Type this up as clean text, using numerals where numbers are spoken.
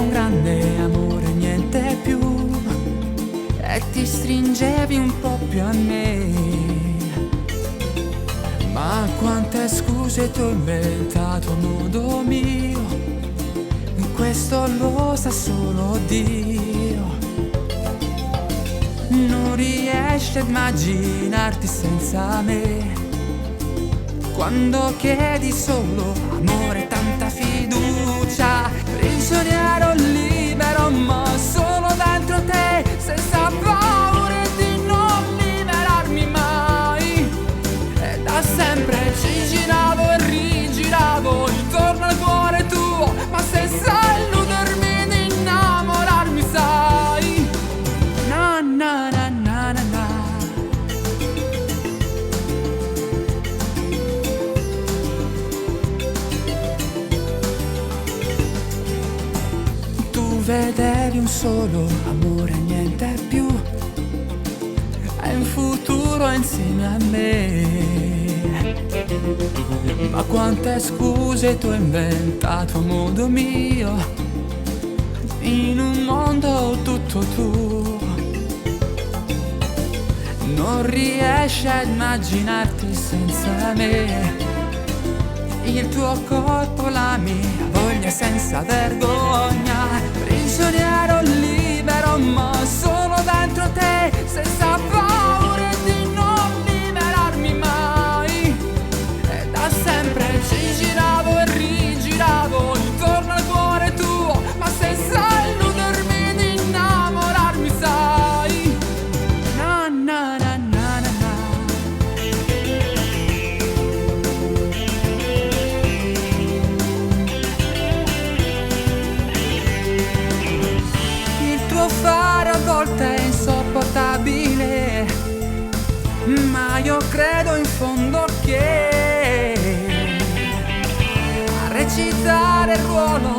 un grande amore, niente più, e ti stringevi un po' più a me. Ma quante scuse ti ho inventato a modo mio, questo lo sa solo Dio. Non riesci a immaginarti senza me, quando chiedi solo amore e tanta fiducia. Prigioniero libero ma solo dentro te, senza paura di non liberarmi mai. E da sempre ci giravo e rigiravo intorno al cuore tuo, ma senza illudermi di innamorarmi, sai. Na na na na na na. Tu vedevi un solo amore, niente più, e un futuro insieme a me. Ma quante scuse ti ho inventato a modo mio, in un mondo tutto tuo. Non riesci a immaginarti senza me, il tuo corpo, la mia voglia senza vergogna. Prigioniero libero ma solo dentro te, senza paura di non liberarmi mai. E da sempre ci giravo e rigiravo intorno al cuore tuo, ma senza illudermi di innamorarmi, sai. Na na na na na na. Il tuo fare a volte è insopportabile, ma io credo in fondo che a recitare il ruolo